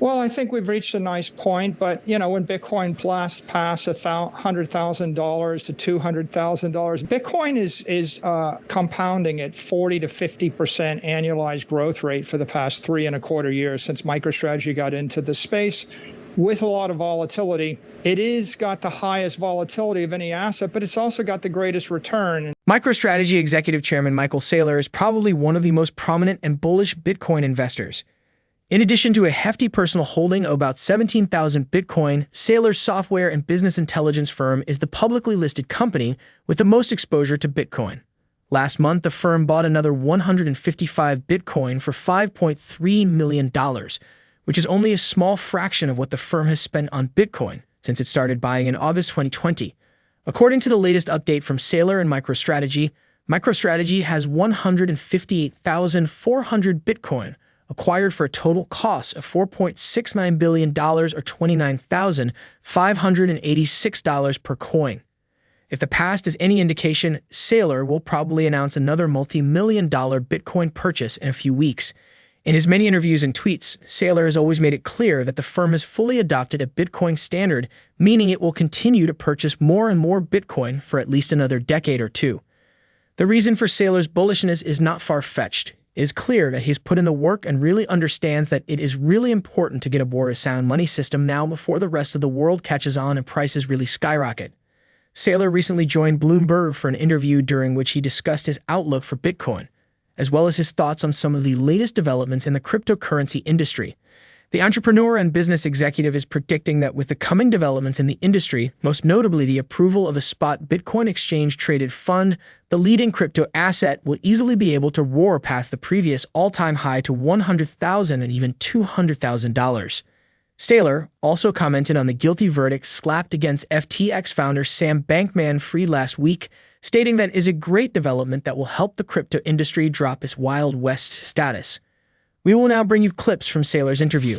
Well, I think we've reached a nice point, but when Bitcoin passed $100,000 to $200,000, Bitcoin is compounding at 40 to 50% annualized growth rate for the past 3.25 years since MicroStrategy got into the space, with a lot of volatility. It is got the highest volatility of any asset, but it's also got the greatest return. MicroStrategy Executive Chairman Michael Saylor is probably one of the most prominent and bullish Bitcoin investors. In addition to a hefty personal holding of about 17,000 Bitcoin, Saylor's software and business intelligence firm is the publicly listed company with the most exposure to Bitcoin. Last month, the firm bought another 155 Bitcoin for $5.3 million, which is only a small fraction of what the firm has spent on Bitcoin since it started buying in August 2020. According to the latest update from Saylor and MicroStrategy, MicroStrategy has 158,400 Bitcoin, acquired for a total cost of $4.69 billion or $29,586 per coin. If the past is any indication, Saylor will probably announce another multi-million-dollar Bitcoin purchase in a few weeks. In his many interviews and tweets, Saylor has always made it clear that the firm has fully adopted a Bitcoin standard, meaning it will continue to purchase more and more Bitcoin for at least another decade or two. The reason for Saylor's bullishness is not far-fetched. It is clear that he's put in the work and really understands that it is really important to get aboard a sound money system now before the rest of the world catches on and prices really skyrocket. Saylor recently joined Bloomberg for an interview during which he discussed his outlook for Bitcoin, as well as his thoughts on some of the latest developments in the cryptocurrency industry. The entrepreneur and business executive is predicting that with the coming developments in the industry, most notably the approval of a spot Bitcoin exchange-traded fund, the leading crypto asset will easily be able to roar past the previous all-time high to $100,000 and even $200,000. Saylor also commented on the guilty verdict slapped against FTX founder Sam Bankman-Fried last week, stating that it is a great development that will help the crypto industry drop its Wild West status. We will now bring you clips from Saylor's interview.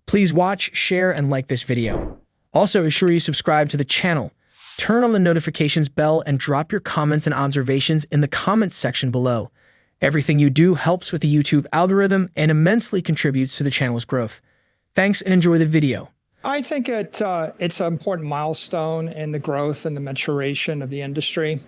Please watch, share, and like this video. Also, ensure you subscribe to the channel, turn on the notifications bell, and drop your comments and observations in the comments section below. Everything you do helps with the YouTube algorithm and immensely contributes to the channel's growth. Thanks and enjoy the video. I think it's an important milestone in the growth and the maturation of the industry.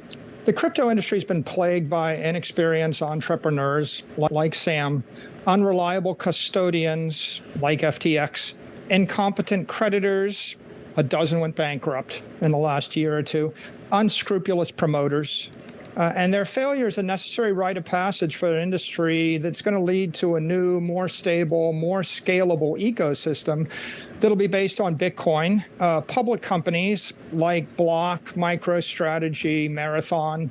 The crypto industry has been plagued by inexperienced entrepreneurs like Sam, unreliable custodians like FTX, incompetent creditors, a dozen went bankrupt in the last year or two, unscrupulous promoters, and their failure is a necessary rite of passage for an industry that's going to lead to a new, more stable, more scalable ecosystem that'll be based on Bitcoin. Public companies like Block, MicroStrategy, Marathon,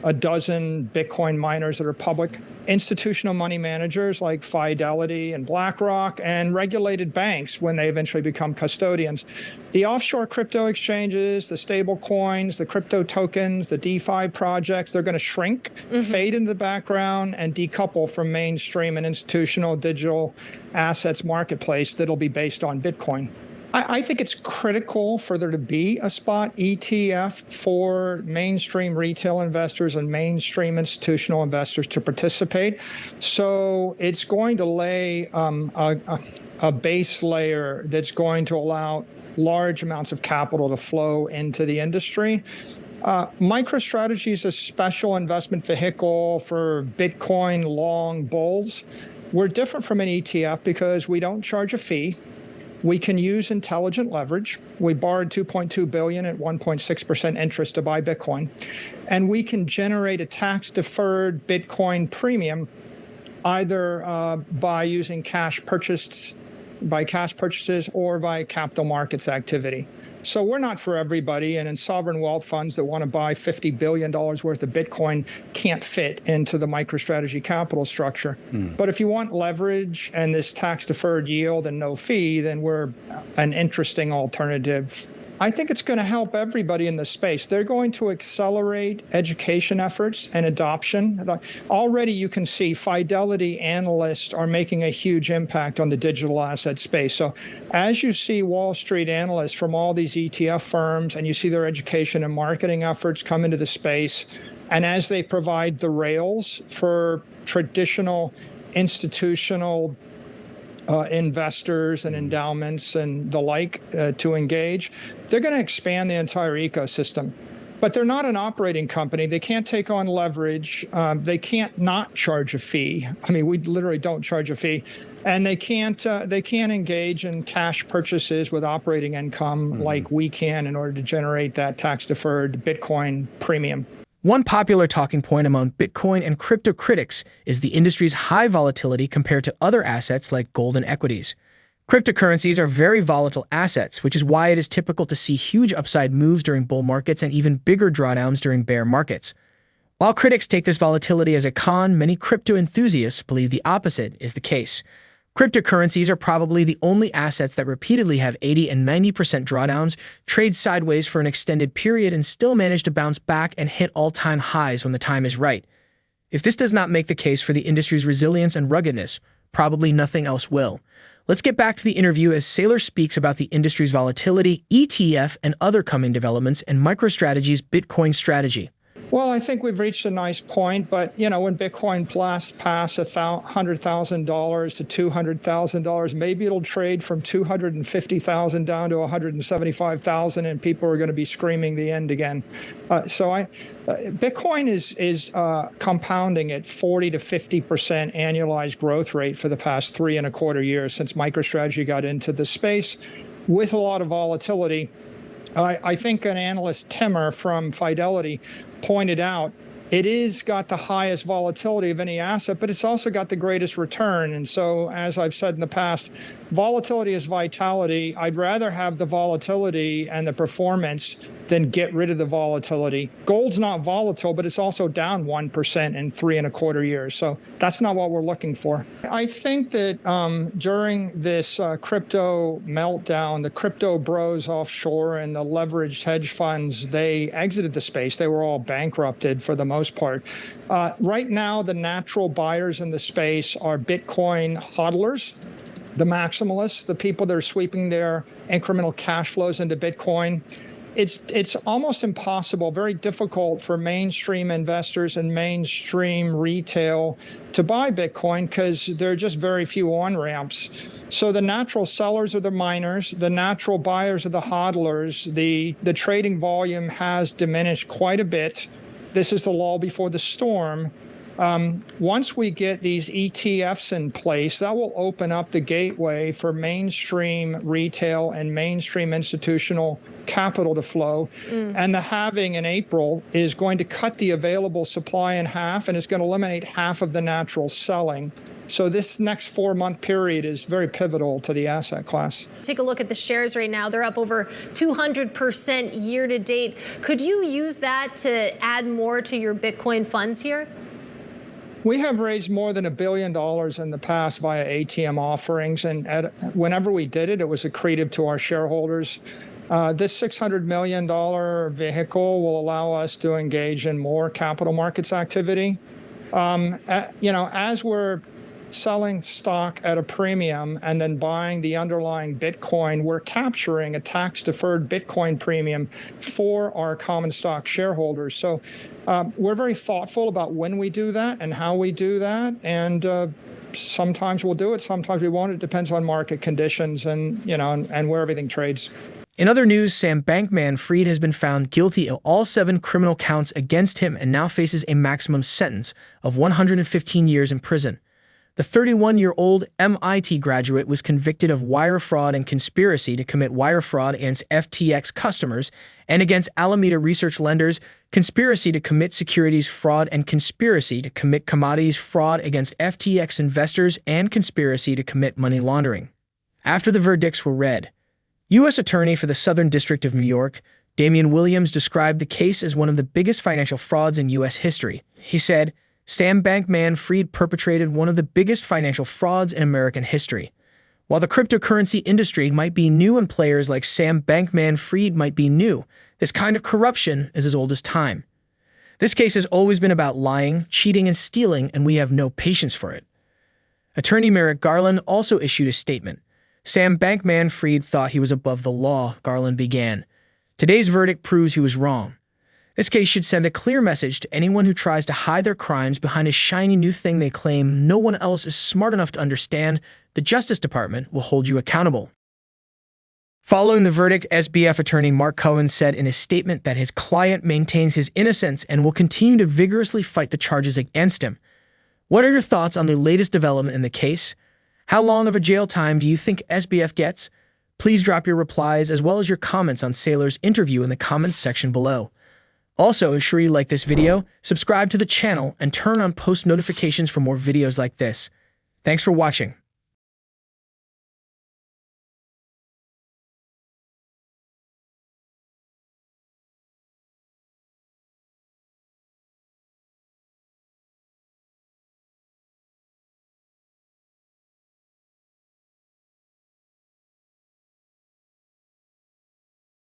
a dozen Bitcoin miners that are public, institutional money managers like Fidelity and BlackRock, and regulated banks when they eventually become custodians. The offshore crypto exchanges, the stable coins, the crypto tokens, the DeFi projects, they're going to shrink, fade into the background, and decouple from mainstream and institutional digital assets marketplace that'll be based on Bitcoin. I think it's critical for there to be a spot ETF for mainstream retail investors and mainstream institutional investors to participate. So it's going to lay a base layer that's going to allow large amounts of capital to flow into the industry. MicroStrategy is a special investment vehicle for Bitcoin long bulls. We're different from an ETF because we don't charge a fee. We can use intelligent leverage. We borrowed $2.2 billion at 1.6% interest to buy Bitcoin. And we can generate a tax-deferred Bitcoin premium either by using cash purchases or by capital markets activity. So we're not for everybody, and in sovereign wealth funds that want to buy $50 billion worth of Bitcoin can't fit into the MicroStrategy capital structure. But if you want leverage and this tax-deferred yield and no fee, then we're an interesting alternative. I think it's going to help everybody in the space. They're going to accelerate education efforts and adoption. Already you can see Fidelity analysts are making a huge impact on the digital asset space. So as you see Wall Street analysts from all these ETF firms and you see their education and marketing efforts come into the space, and as they provide the rails for traditional institutional investors and endowments and the like to engage. They're going to expand the entire ecosystem. But they're not an operating company. They can't take on leverage. They can't not charge a fee. I mean, we literally don't charge a fee. And they can't engage in cash purchases with operating income like we can in order to generate that tax-deferred Bitcoin premium. One popular talking point among Bitcoin and crypto critics is the industry's high volatility compared to other assets like gold and equities. Cryptocurrencies are very volatile assets, which is why it is typical to see huge upside moves during bull markets and even bigger drawdowns during bear markets. While critics take this volatility as a con, many crypto enthusiasts believe the opposite is the case. Cryptocurrencies are probably the only assets that repeatedly have 80 and 90% drawdowns, trade sideways for an extended period, and still manage to bounce back and hit all-time highs when the time is right. If this does not make the case for the industry's resilience and ruggedness, probably nothing else will. Let's get back to the interview as Saylor speaks about the industry's volatility, ETF, and other coming developments, and MicroStrategy's Bitcoin strategy. Well, I think we've reached a nice point, but when Bitcoin passed $100,000 to $200,000, maybe it'll trade from $250,000 down to $175,000, and people are going to be screaming the end again. Bitcoin is compounding at 40 to 50% annualized growth rate for the past 3.25 years since MicroStrategy got into the space, with a lot of volatility. I think an analyst, Timmer from Fidelity, pointed out it is got the highest volatility of any asset, but it's also got the greatest return. And so, as I've said in the past, volatility is vitality. I'd rather have the volatility and the performance than get rid of the volatility. Gold's not volatile, but it's also down 1% in 3.25 years. So that's not what we're looking for. I think that during this crypto meltdown, the crypto bros offshore and the leveraged hedge funds, they exited the space. They were all bankrupted for the most part. Right now, the natural buyers in the space are Bitcoin hodlers, the maximalists, the people that are sweeping their incremental cash flows into Bitcoin. It's almost impossible, very difficult for mainstream investors and mainstream retail to buy Bitcoin because there are just very few on-ramps. So the natural sellers are the miners, the natural buyers are the hodlers. The trading volume has diminished quite a bit. This is the lull before the storm. Once we get these ETFs in place, that will open up the gateway for mainstream retail and mainstream institutional capital to flow. And the halving in April is going to cut the available supply in half, and it's going to eliminate half of the natural selling. So this next 4-month period is very pivotal to the asset class. Take a look at the shares right now. They're up over 200% year to date. Could you use that to add more to your Bitcoin funds here? We have raised more than $1 billion in the past via ATM offerings, and whenever we did it, it was accretive to our shareholders. This $600 million vehicle will allow us to engage in more capital markets activity. As we're selling stock at a premium and then buying the underlying Bitcoin, we're capturing a tax-deferred Bitcoin premium for our common stock shareholders. So we're very thoughtful about when we do that and how we do that. And sometimes we'll do it, sometimes we won't. It depends on market conditions and where everything trades. In other news, Sam Bankman-Fried has been found guilty of all 7 criminal counts against him and now faces a maximum sentence of 115 years in prison. The 31-year-old MIT graduate was convicted of wire fraud and conspiracy to commit wire fraud against FTX customers and against Alameda Research lenders, conspiracy to commit securities fraud and conspiracy to commit commodities fraud against FTX investors, and conspiracy to commit money laundering. After the verdicts were read, U.S. Attorney for the Southern District of New York, Damian Williams, described the case as one of the biggest financial frauds in U.S. history. He said, Sam Bankman-Fried perpetrated one of the biggest financial frauds in American history. While the cryptocurrency industry might be new and players like Sam Bankman-Fried might be new, this kind of corruption is as old as time. This case has always been about lying, cheating, and stealing, and we have no patience for it. Attorney Merrick Garland also issued a statement. Sam Bankman-Fried thought he was above the law, Garland began. Today's verdict proves he was wrong. This case should send a clear message to anyone who tries to hide their crimes behind a shiny new thing they claim no one else is smart enough to understand. the Justice Department will hold you accountable. Following the verdict, SBF attorney Mark Cohen said in a statement that his client maintains his innocence and will continue to vigorously fight the charges against him. What are your thoughts on the latest development in the case? How long of a jail time do you think SBF gets? Please drop your replies as well as your comments on Saylor's interview in the comments section below. Also, ensure you like this video, subscribe to the channel, and turn on post notifications for more videos like this. Thanks for watching.